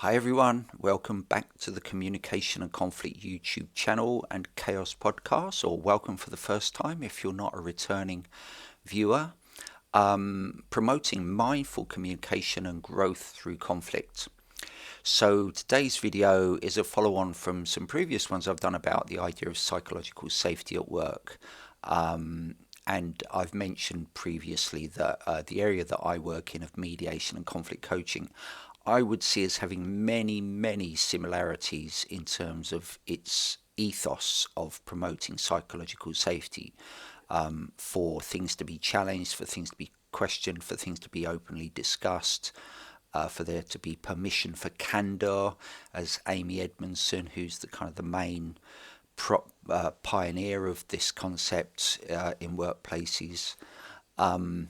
Hi everyone, welcome back to the Communication and Conflict YouTube channel and Chaos podcast, or welcome for the first time if you're not a returning viewer. Promoting mindful communication and growth through conflict. So today's video is a follow-on from some previous ones I've done about the idea of psychological safety at work. And I've mentioned previously that the area that I work in of mediation and conflict coaching, I would see as having many similarities in terms of its ethos of promoting psychological safety, for things to be challenged, for things to be questioned, for things to be openly discussed, for there to be permission for candor, as Amy Edmondson, who's the kind of the main pioneer of this concept in workplaces. And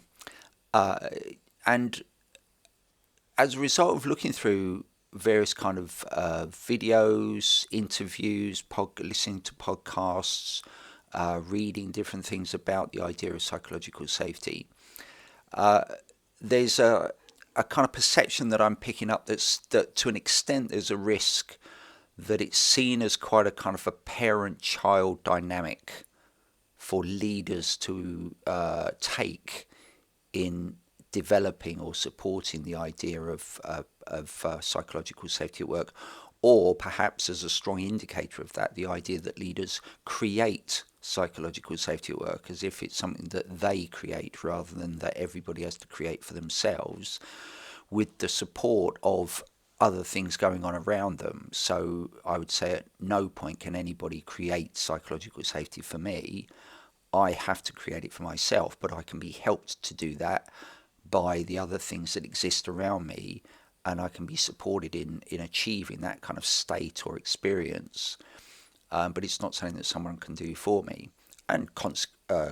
as a result of looking through various kind of videos, interviews, listening to podcasts, reading different things about the idea of psychological safety, there's a kind of perception that I'm picking up that to an extent there's a risk that it's seen as quite a kind of a parent-child dynamic for leaders to take in developing or supporting the idea of psychological safety at work, or perhaps as a strong indicator of that, the idea that leaders create psychological safety at work as if it's something that they create rather than that everybody has to create for themselves with the support of other things going on around them. So I would say at no point can anybody create psychological safety for me. I have to create it for myself, but I can be helped to do that by the other things that exist around me, and I can be supported in achieving that kind of state or experience. But it's not something that someone can do for me. And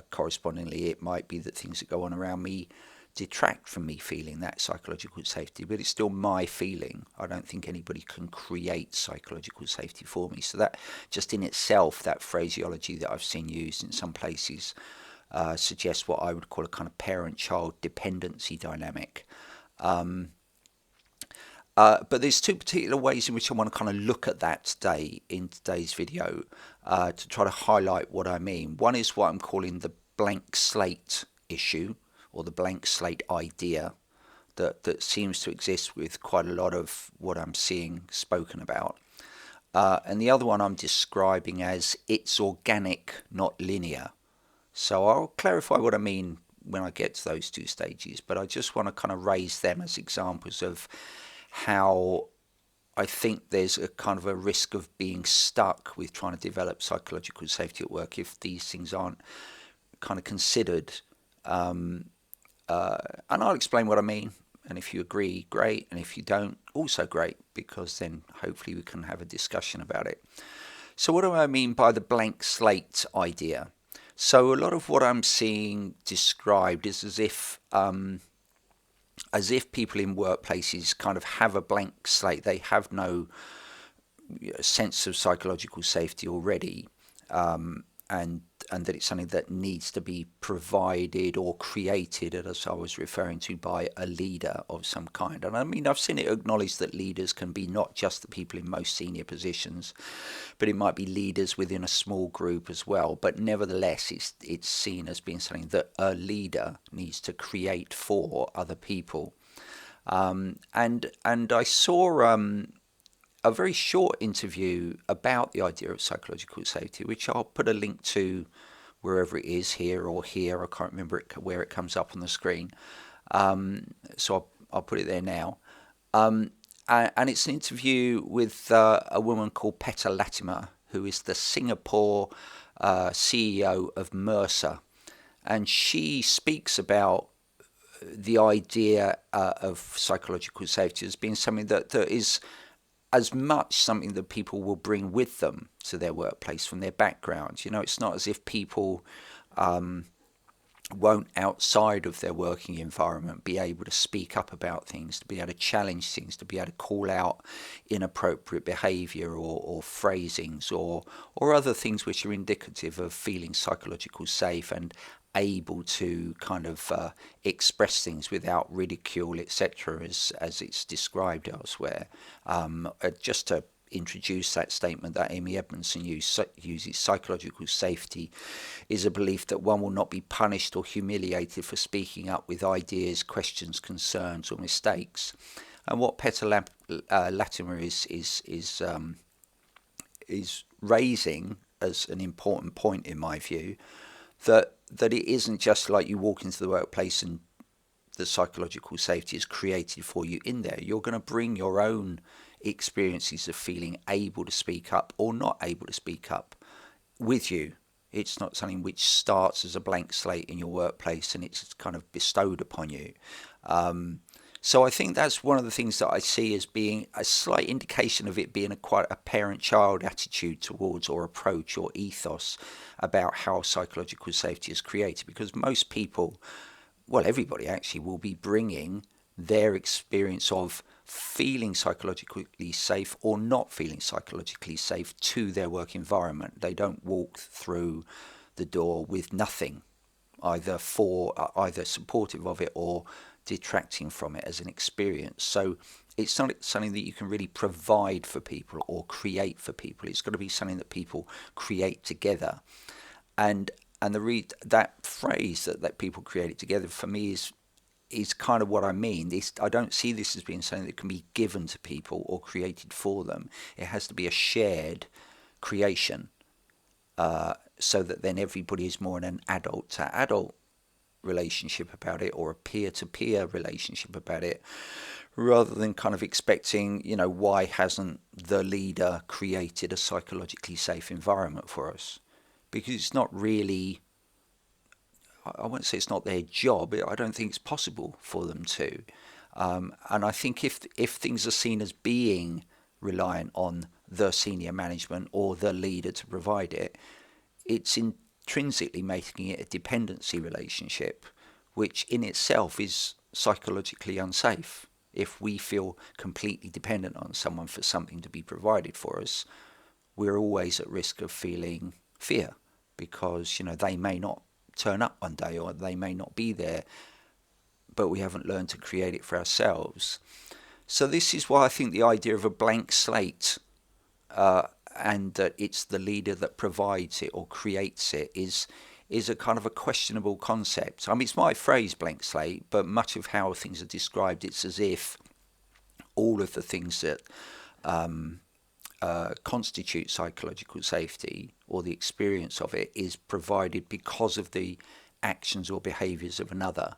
correspondingly, it might be that things that go on around me detract from me feeling that psychological safety, but it's still my feeling. I don't think anybody can create psychological safety for me. So that just in itself, that phraseology that I've seen used in some places suggests what I would call a kind of parent-child dependency dynamic. But there's two particular ways in which I want to kind of look at that today in today's video, to try to highlight what I mean. One is what I'm calling the blank slate issue, or the blank slate idea that seems to exist with quite a lot of what I'm seeing spoken about. And the other one I'm describing as it's organic, not linear. So I'll clarify what I mean when I get to those two stages, but I just want to kind of raise them as examples of how I think there's a kind of a risk of being stuck with trying to develop psychological safety at work if these things aren't kind of considered. And I'll explain what I mean. And if you agree, great. And if you don't, also great, because then hopefully we can have a discussion about it. So what do I mean by the blank slate idea? So a lot of what I'm seeing described is as if people in workplaces kind of have a blank slate. They have no sense of psychological safety already, and that it's something that needs to be provided or created, as I was referring to, by a leader of some kind. And I mean, I've seen it acknowledged that leaders can be not just the people in most senior positions, but it might be leaders within a small group as well. But nevertheless, it's seen as being something that a leader needs to create for other people. And I saw a very short interview about the idea of psychological safety, which I'll put a link to wherever it is, here or here. I can't remember where it comes up on the screen. So I'll put it there now. And it's an interview with a woman called Petter Latimer, who is the Singapore CEO of Mercer. And she speaks about the idea of psychological safety as being something that is as much something that people will bring with them to their workplace from their backgrounds. You know, it's not as if people won't, outside of their working environment, be able to speak up about things, to be able to challenge things, to be able to call out inappropriate behaviour or phrasings or other things which are indicative of feeling psychological safe and able to kind of express things without ridicule, etc., as it's described elsewhere. Just to introduce that statement that Amy Edmondson uses, psychological safety is a belief that one will not be punished or humiliated for speaking up with ideas, questions, concerns, or mistakes. And what Petter Latimer is raising as an important point, in my view, that it isn't just like you walk into the workplace and the psychological safety is created for you in there. You're going to bring your own experiences of feeling able to speak up or not able to speak up with you. It's not something which starts as a blank slate in your workplace and it's kind of bestowed upon you. So I think that's one of the things that I see as being a slight indication of it being quite a parent-child attitude towards or approach or ethos about how psychological safety is created. Because most people, well, everybody actually, will be bringing their experience of feeling psychologically safe or not feeling psychologically safe to their work environment. They don't walk through the door with nothing, either supportive of it or detracting from it as an experience. So it's not something that you can really provide for people or create for people. It's got to be something that people create together. And that phrase that people create it together, for me, is kind of what I mean. I don't see this as being something that can be given to people or created for them. It has to be a shared creation, so that then everybody is more in an adult-to-adult relationship about it, or a peer-to-peer relationship about it, rather than kind of expecting, why hasn't the leader created a psychologically safe environment for us? Because it's not really, I won't say it's not their job. I don't think it's possible for them to. And I think if things are seen as being reliant on the senior management or the leader to provide it, it's intrinsically making it a dependency relationship, which in itself is psychologically unsafe. If we feel completely dependent on someone for something to be provided for us, we're always at risk of feeling fear, because they may not turn up one day or they may not be there, but we haven't learned to create it for ourselves. So this is why I think the idea of a blank slate, and that it's the leader that provides it or creates it, is a kind of a questionable concept. I mean, it's my phrase, blank slate, but much of how things are described, it's as if all of the things that constitute psychological safety or the experience of it is provided because of the actions or behaviours of another.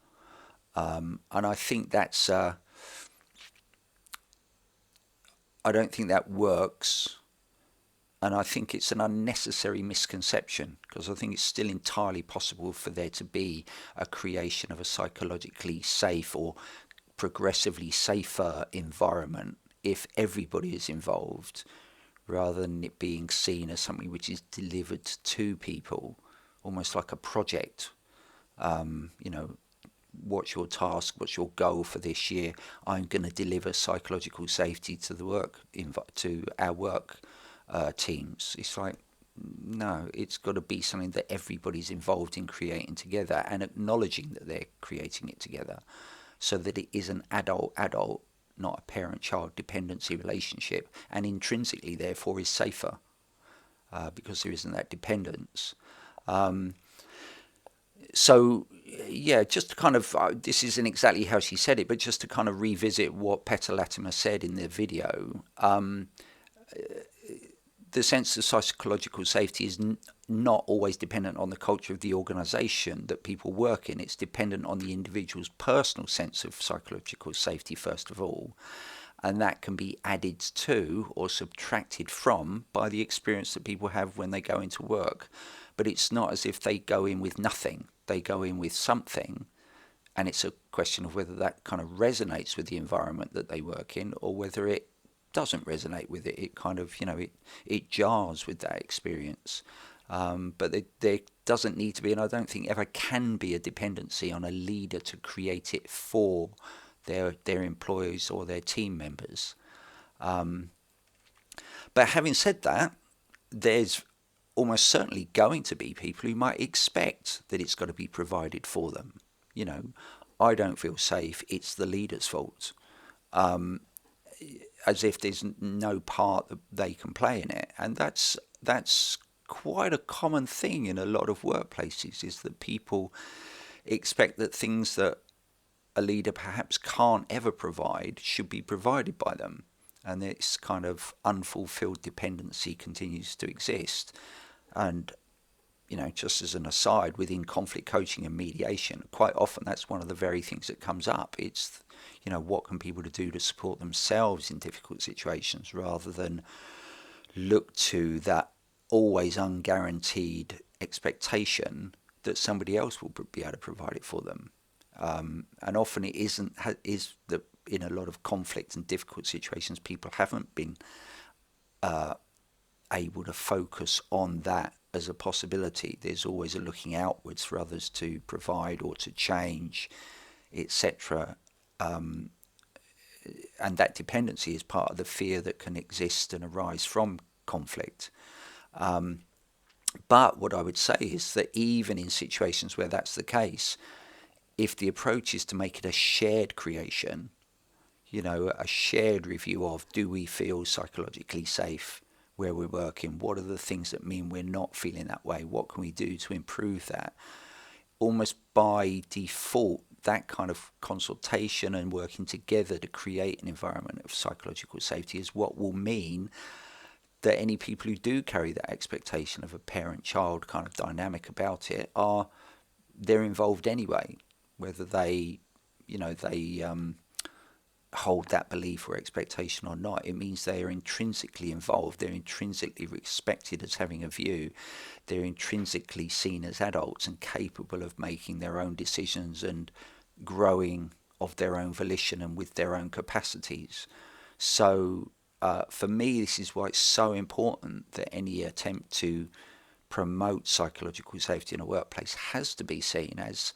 And I think that's, I don't think that works. And I think it's an unnecessary misconception, because I think it's still entirely possible for there to be a creation of a psychologically safe or progressively safer environment if everybody is involved, rather than it being seen as something which is delivered to people, almost like a project. What's your task? What's your goal for this year? I'm going to deliver psychological safety to to our work teams. It's like, no, it's got to be something that everybody's involved in creating together and acknowledging that they're creating it together, so that it is an adult, not a parent-child dependency relationship, and intrinsically therefore is safer, because there isn't that dependence. So yeah, just to kind of, this isn't exactly how she said it, but just to kind of revisit what Petter Latimer said in the video, the sense of psychological safety is not always dependent on the culture of the organisation that people work in. It's dependent on the individual's personal sense of psychological safety, first of all. And that can be added to or subtracted from by the experience that people have when they go into work. But it's not as if they go in with nothing. They go in with something. And it's a question of whether that kind of resonates with the environment that they work in, or whether it doesn't resonate with it. It kind of, it jars with that experience. But there doesn't need to be, and I don't think ever can be, a dependency on a leader to create it for their employees or their team members. But having said that, there's almost certainly going to be people who might expect that it's got to be provided for them. You know, I don't feel safe, it's the leader's fault. As if there's no part that they can play in it. And that's quite a common thing in a lot of workplaces, is that people expect that things that a leader perhaps can't ever provide should be provided by them. And this kind of unfulfilled dependency continues to exist. And, you know, just as an aside, within conflict coaching and mediation, quite often that's one of the very things that comes up. It's, you know, what can people do to support themselves in difficult situations, rather than look to that always unguaranteed expectation that somebody else will be able to provide it for them. And often it is that in a lot of conflict and difficult situations, people haven't been able to focus on that as a possibility. There's always a looking outwards for others to provide or to change, etc. And that dependency is part of the fear that can exist and arise from conflict. But what I would say is that even in situations where that's the case, if the approach is to make it a shared creation, you know, a shared review of, do we feel psychologically safe where we're working? What are the things that mean we're not feeling that way? What can we do to improve that? Almost by default, that kind of consultation and working together to create an environment of psychological safety is what will mean that any people who do carry that expectation of a parent-child kind of dynamic about it they're involved anyway, whether they, you know, they hold that belief or expectation or not. It means they are intrinsically involved. They're intrinsically respected as having a view. They're intrinsically seen as adults and capable of making their own decisions and growing of their own volition and with their own capacities. So for me, this is why it's so important that any attempt to promote psychological safety in a workplace has to be seen as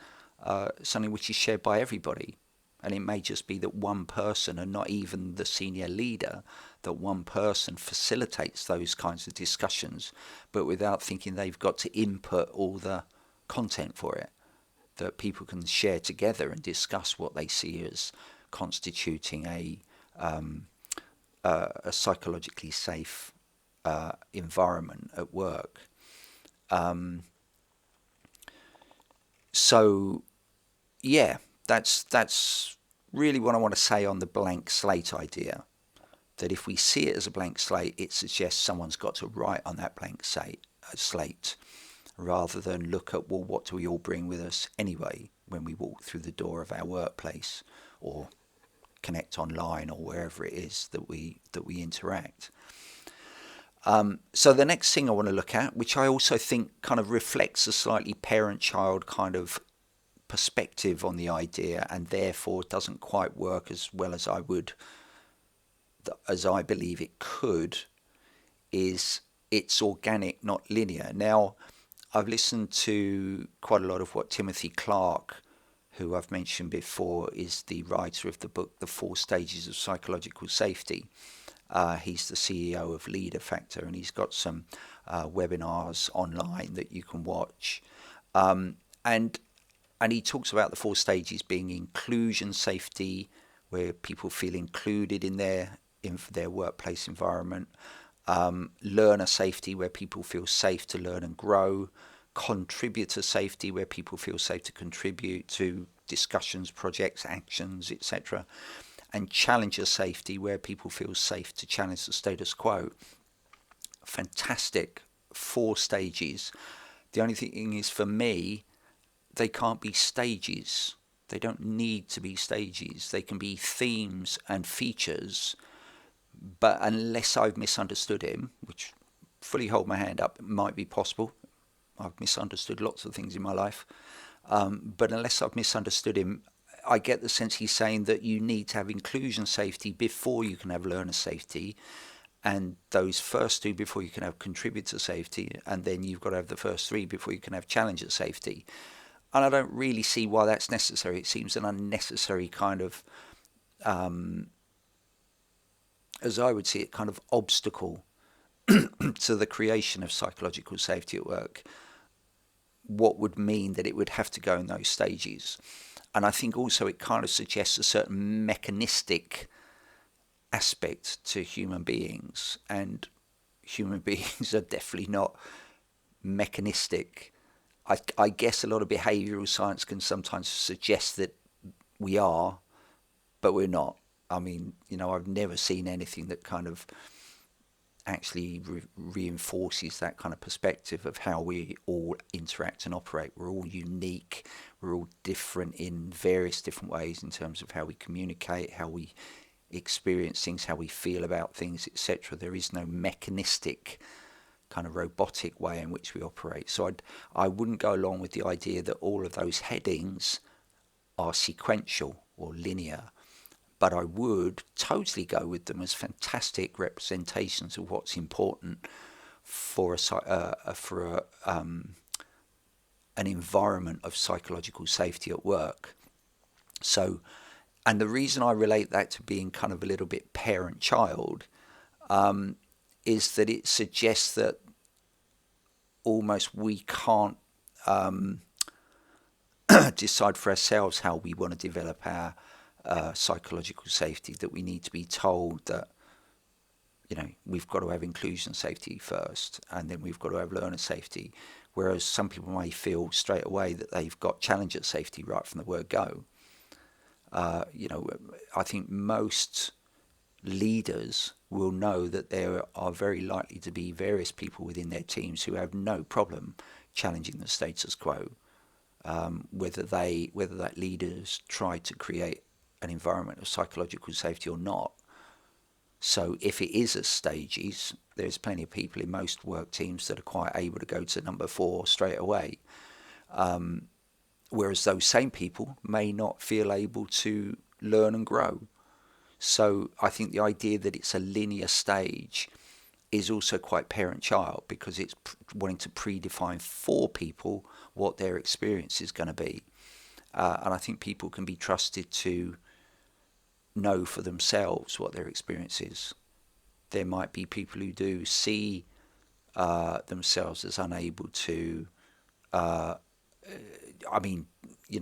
something which is shared by everybody. And it may just be that one person, and not even the senior leader, that one person facilitates those kinds of discussions, but without thinking they've got to input all the content for it. That people can share together and discuss what they see as constituting a psychologically safe environment at work. So, yeah, that's really what I want to say on the blank slate idea. That if we see it as a blank slate, it suggests someone's got to write on that blank slate, rather than look at, well, what do we all bring with us anyway when we walk through the door of our workplace or connect online or wherever it is that we interact. So the next thing I want to look at, which I also think kind of reflects a slightly parent-child kind of perspective on the idea, and therefore doesn't quite work as well as I believe it could, is it's organic, not linear. Now, I've listened to quite a lot of what Timothy Clark, who I've mentioned before, is the writer of the book The 4 Stages of Psychological Safety. He's the CEO of Leader Factor, and he's got some webinars online that you can watch. And he talks about the 4 stages being inclusion safety, where people feel included in their workplace environment. Learner safety, where people feel safe to learn and grow. Contributor safety, where people feel safe to contribute to discussions, projects, actions, etc. And challenger safety, where people feel safe to challenge the status quo. Fantastic 4 stages. The only thing is, for me, they can't be stages. They don't need to be stages. They can be themes and features, but unless I've misunderstood him, which, fully hold my hand up, it might be possible. I've misunderstood lots of things in my life. But unless I've misunderstood him, I get the sense he's saying that you need to have inclusion safety before you can have learner safety, and those first 2 before you can have contributor safety, and then you've got to have the first 3 before you can have challenger safety. And I don't really see why that's necessary. It seems an unnecessary kind of, as I would see it, kind of obstacle to the creation of psychological safety at work, what would mean that it would have to go in those stages. And I think also it kind of suggests a certain mechanistic aspect to human beings, and human beings are definitely not mechanistic. I guess a lot of behavioural science can sometimes suggest that we are, but we're not. I mean, I've never seen anything that kind of actually reinforces that kind of perspective of how we all interact and operate. We're all unique. We're all different in various different ways in terms of how we communicate, how we experience things, how we feel about things, etc. There is no mechanistic kind of robotic way in which we operate. So I wouldn't go along with the idea that all of those headings are sequential or linear, but I would totally go with them as fantastic representations of what's important for an environment of psychological safety at work. So, and the reason I relate that to being kind of a little bit parent-child is that it suggests that almost we can't decide for ourselves how we want to develop our psychological safety, that we need to be told that we've got to have inclusion safety first, and then we've got to have learner safety, whereas some people may feel straight away that they've got challenger safety right from the word go. I think most leaders will know that there are very likely to be various people within their teams who have no problem challenging the status quo, whether that leaders try to create an environment of psychological safety or not. So if it is at stages, there's plenty of people in most work teams that are quite able to go to number 4 straight away. Whereas those same people may not feel able to learn and grow. So I think the idea that it's a linear stage is also quite parent-child, because it's wanting to predefine for people what their experience is going to be. And I think people can be trusted to know for themselves what their experience is. There might be people who do see themselves as unable to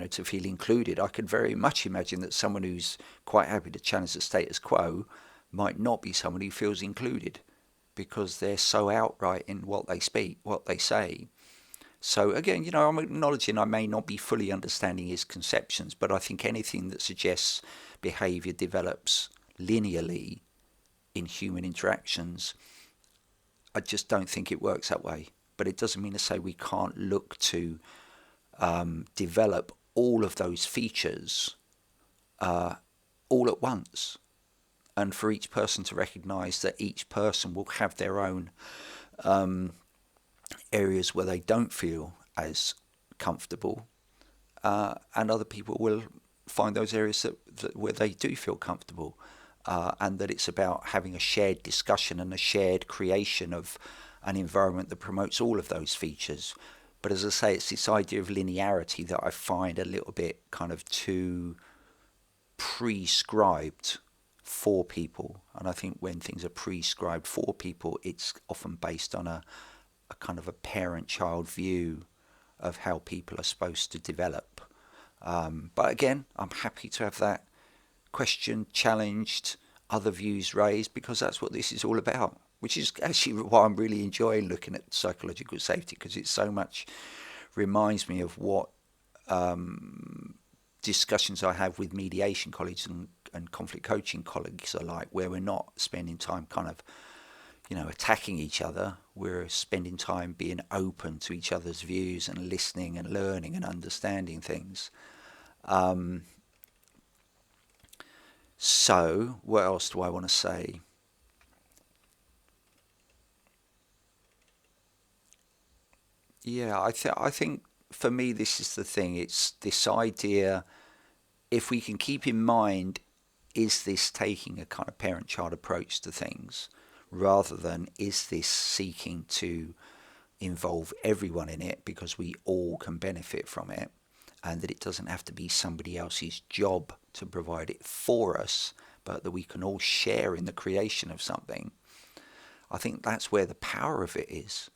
to feel included. I could very much imagine that someone who's quite happy to challenge the status quo might not be someone who feels included, because they're so outright in what they speak, what they say. So again, I'm acknowledging I may not be fully understanding his conceptions, but I think anything that suggests behaviour develops linearly in human interactions, I just don't think it works that way. But it doesn't mean to say we can't look to develop all of those features all at once, and for each person to recognise that each person will have their own areas where they don't feel as comfortable, and other people will find those areas where they do feel comfortable, and that it's about having a shared discussion and a shared creation of an environment that promotes all of those features. But as I say, it's this idea of linearity that I find a little bit kind of too prescribed for people. And I think when things are prescribed for people, it's often based on a kind of a parent-child view of how people are supposed to develop. But again, I'm happy to have that question challenged, other views raised, because that's what this is all about, which is actually why I'm really enjoying looking at psychological safety, because it so much reminds me of what discussions I have with mediation colleagues and conflict coaching colleagues are like, where we're not spending time kind of attacking each other. We're spending time being open to each other's views and listening and learning and understanding things. So what else do I want to say? Yeah, I think for me this is the thing. It's this idea, if we can keep in mind, is this taking a kind of parent-child approach to things, rather than is this seeking to involve everyone in it because we all can benefit from it, and that it doesn't have to be somebody else's job to provide it for us, but that we can all share in the creation of something. I think that's where the power of it is.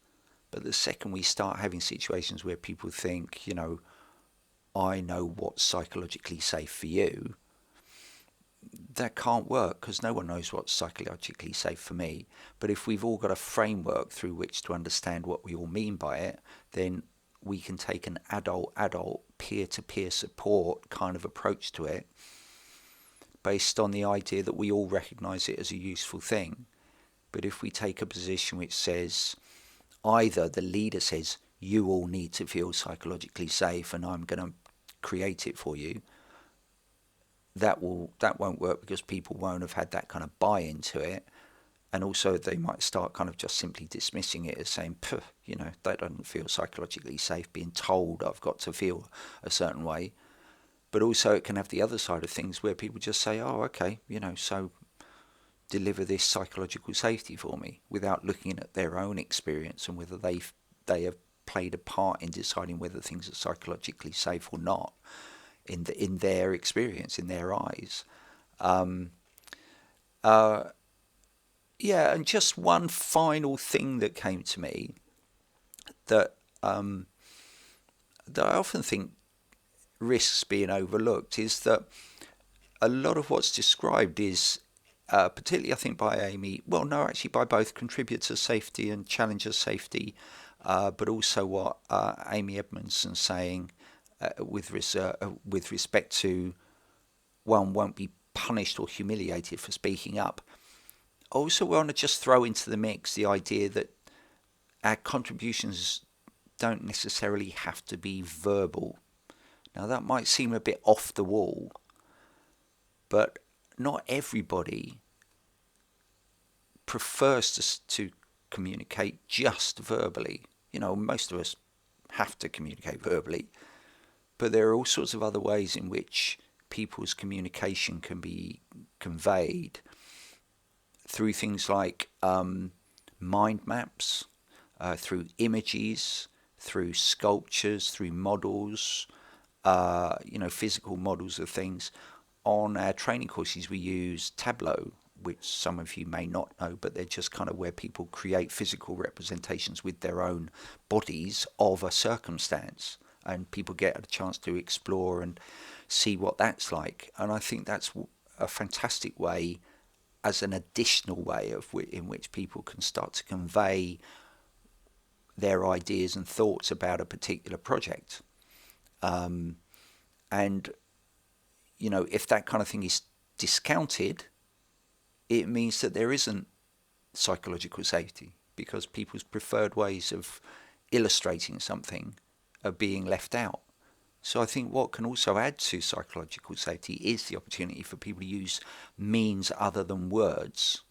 But the second we start having situations where people think, I know what's psychologically safe for you, that can't work because no one knows what's psychologically safe for me. But if we've all got a framework through which to understand what we all mean by it, then we can take an adult, peer-to-peer support kind of approach to it based on the idea that we all recognize it as a useful thing. But if we take a position which says, either the leader says, you all need to feel psychologically safe and I'm going to create it for you, that won't work because people won't have had that kind of buy-in to it. And also they might start kind of just simply dismissing it as saying, that doesn't feel psychologically safe, being told I've got to feel a certain way. But also it can have the other side of things where people just say, oh, okay, so deliver this psychological safety for me, without looking at their own experience and whether they have played a part in deciding whether things are psychologically safe or not in their experience, in their eyes. And just one final thing that came to me that that I often think risks being overlooked is that a lot of what's described is, particularly I think by Amy, well, no, actually by both contributor safety and challenger safety, but also what Amy Edmondson's saying with respect to one won't be punished or humiliated for speaking up. Also, we want to just throw into the mix the idea that our contributions don't necessarily have to be verbal. Now, that might seem a bit off the wall, but not everybody prefers to communicate just verbally. Most of us have to communicate verbally, but there are all sorts of other ways in which people's communication can be conveyed through things like mind maps, through images, through sculptures, through models, physical models of things. On our training courses, we use Tableau, which some of you may not know, but they're just kind of where people create physical representations with their own bodies of a circumstance, and people get a chance to explore and see what that's like. And I think that's a fantastic way, as an additional way in which people can start to convey their ideas and thoughts about a particular project. And, if that kind of thing is discounted, it means that there isn't psychological safety, because people's preferred ways of illustrating something are being left out. So I think what can also add to psychological safety is the opportunity for people to use means other than words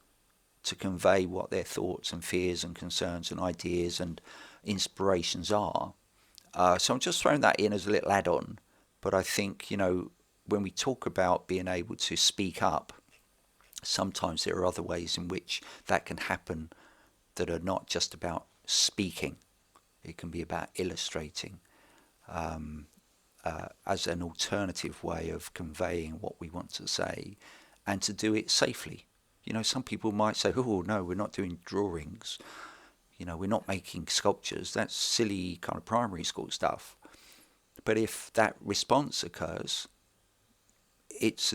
to convey what their thoughts and fears and concerns and ideas and inspirations are. So I'm just throwing that in as a little add-on. But I think, when we talk about being able to speak up, sometimes there are other ways in which that can happen that are not just about speaking. It can be about illustrating as an alternative way of conveying what we want to say, and to do it safely. Some people might say, oh, no, we're not doing drawings. We're not making sculptures. That's silly kind of primary school stuff. But if that response occurs, it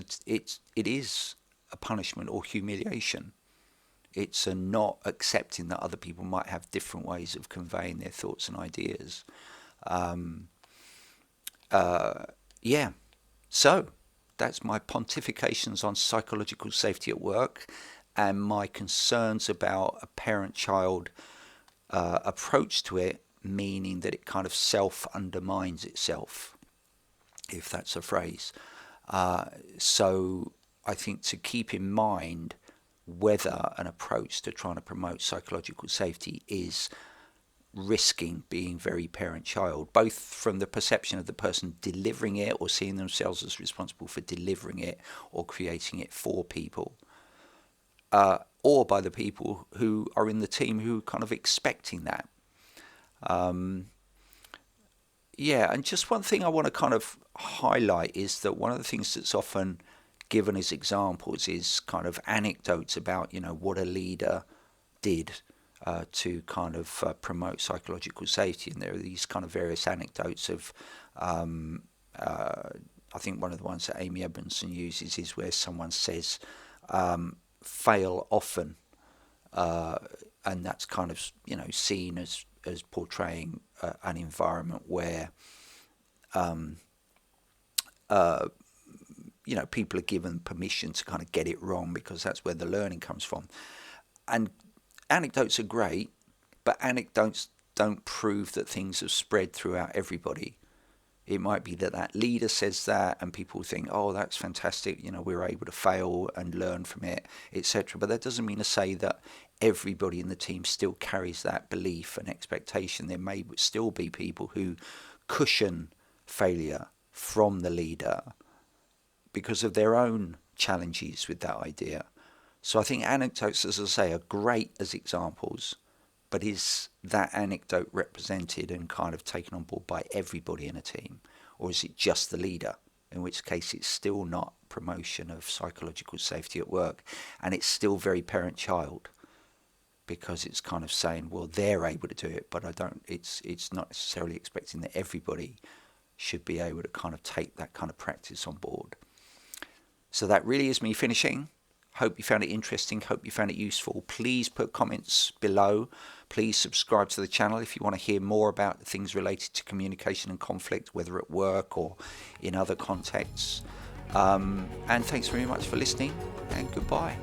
is a punishment or humiliation. It's a not accepting that other people might have different ways of conveying their thoughts and ideas. So that's my pontifications on psychological safety at work and my concerns about a parent-child approach to it, meaning that it kind of self-undermines itself, if that's a phrase. So I think to keep in mind whether an approach to trying to promote psychological safety is risking being very parent-child, both from the perception of the person delivering it or seeing themselves as responsible for delivering it or creating it for people, or by the people who are in the team who are kind of expecting that. And just one thing I want to kind of highlight is that one of the things that's often given as examples is kind of anecdotes about, what a leader did to kind of promote psychological safety. And there are these kind of various anecdotes of, I think one of the ones that Amy Edmondson uses is where someone says, fail often, and that's kind of, seen as portraying an environment where people are given permission to kind of get it wrong, because that's where the learning comes from. And anecdotes are great, but anecdotes don't prove that things have spread throughout everybody. It might be that leader says that and people think, oh, that's fantastic, we're able to fail and learn from it, etc. But that doesn't mean to say that everybody in the team still carries that belief and expectation. There may still be people who cushion failure from the leader because of their own challenges with that idea. So I think anecdotes, as I say, are great as examples, but is that anecdote represented and kind of taken on board by everybody in a team? Or is it just the leader? In which case it's still not promotion of psychological safety at work, and it's still very parent-child, because it's kind of saying, well, they're able to do it, but I don't. It's not necessarily expecting that everybody should be able to kind of take that kind of practice on board. So that really is me finishing. Hope you found it interesting. Hope you found it useful. Please put comments below. Please subscribe to the channel if you want to hear more about things related to communication and conflict, whether at work or in other contexts. And thanks very much for listening, and goodbye.